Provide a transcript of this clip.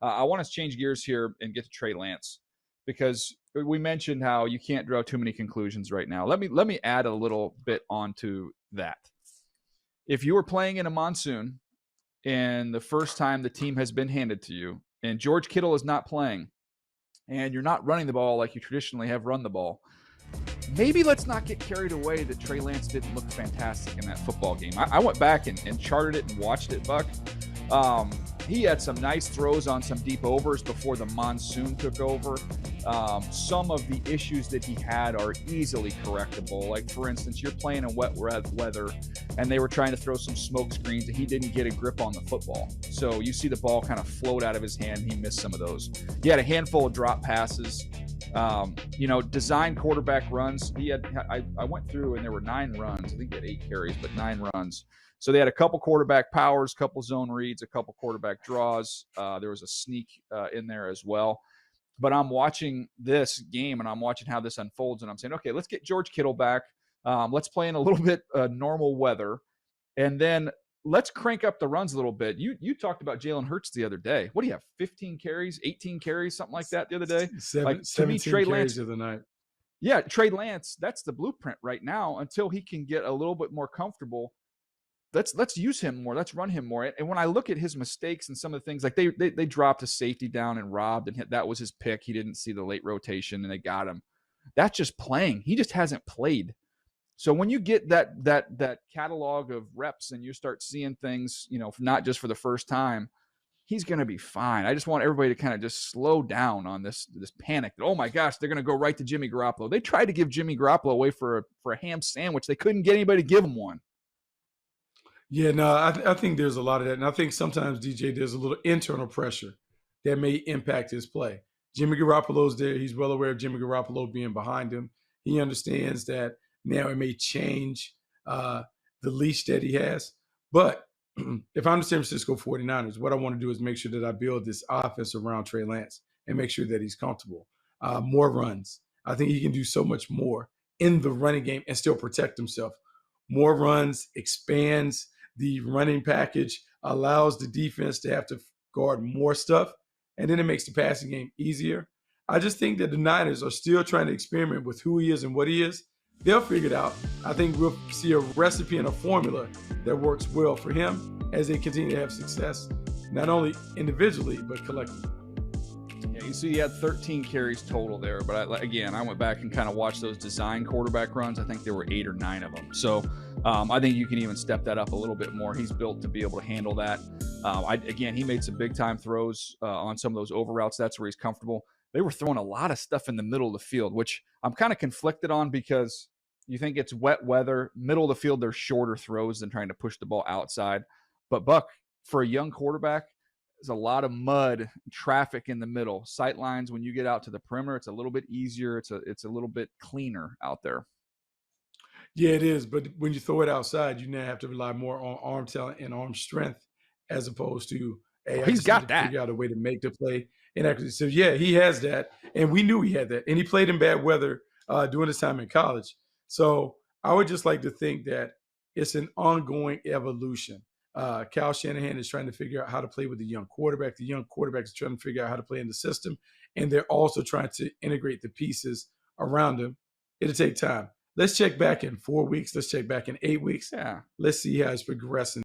I want to change gears here and get to Trey Lance because we mentioned how you can't draw too many conclusions right now. Let me add a little bit onto that. If you were playing in a monsoon and the first time the team has been handed to you and George Kittle is not playing and you're not running the ball like you traditionally have run the ball, maybe let's not get carried away that Trey Lance didn't look fantastic in that football game. I went back and charted it and watched it, Buck. He had some nice throws on some deep overs before the monsoon took over. Some of the issues that he had are easily correctable. Like, for instance, you're playing in wet weather, and they were trying to throw some smoke screens, and he didn't get a grip on the football. So you see the ball kind of float out of his hand, and he missed some of those. He had a handful of drop passes. Design quarterback runs. I went through and there were 9 runs. I think he had 8 carries, but 9 runs. So they had a couple quarterback powers, couple zone reads, a couple quarterback draws. There was a sneak in there as well. But I'm watching this game and I'm watching how this unfolds, and I'm saying, okay, let's get George Kittle back. Let's play in a little bit normal weather, and then let's crank up the runs a little bit. You talked about Jalen Hurts the other day. What do you have? 15 carries, 18 carries, something like that the other day. To me, Trey Lance of the night. Yeah, Trey Lance. That's the blueprint right now. Until he can get a little bit more comfortable, let's use him more. Let's run him more. And when I look at his mistakes and some of the things, like they dropped a safety down and robbed, and that was his pick. He didn't see the late rotation, and they got him. That's just playing. He just hasn't played. So when you get that catalog of reps and you start seeing things, not just for the first time, he's going to be fine. I just want everybody to kind of just slow down on this panic that, oh my gosh, they're going to go right to Jimmy Garoppolo. They tried to give Jimmy Garoppolo away for a ham sandwich. They couldn't get anybody to give him one. Yeah, no, I think there's a lot of that. And I think sometimes, DJ, there's a little internal pressure that may impact his play. Jimmy Garoppolo's there. He's well aware of Jimmy Garoppolo being behind him. He understands that now it may change the leash that he has. But if I'm the San Francisco 49ers, what I want to do is make sure that I build this offense around Trey Lance and make sure that he's comfortable. More runs. I think he can do so much more in the running game and still protect himself. More runs expands the running package, allows the defense to have to guard more stuff, and then it makes the passing game easier. I just think that the Niners are still trying to experiment with who he is and what he is. They'll figure it out. I think we'll see a recipe and a formula that works well for him as they continue to have success, not only individually, but collectively. Yeah, you see he had 13 carries total there, but I went back and kind of watched those design quarterback runs. I think there were 8 or 9 of them. So I think you can even step that up a little bit more. He's built to be able to handle that. He made some big-time throws on some of those over routes. That's where he's comfortable. They were throwing a lot of stuff in the middle of the field, which I'm kind of conflicted on because you think it's wet weather. Middle of the field, they're shorter throws than trying to push the ball outside. But, Buck, for a young quarterback, there's a lot of mud, traffic in the middle. Sight lines, when you get out to the perimeter, it's a little bit easier. It's a little bit cleaner out there. Yeah, it is. But when you throw it outside, you now have to rely more on arm talent and arm strength as opposed to, hey, he's got that. Figure out a way to make the play. And actually, so yeah, he has that. And we knew he had that. And he played in bad weather during his time in college. So I would just like to think that it's an ongoing evolution. Kyle Shanahan is trying to figure out how to play with the young quarterback. The young quarterback is trying to figure out how to play in the system. And they're also trying to integrate the pieces around him. It'll take time. Let's check back in 4 weeks. Let's check back in 8 weeks. Yeah. Let's see how it's progressing.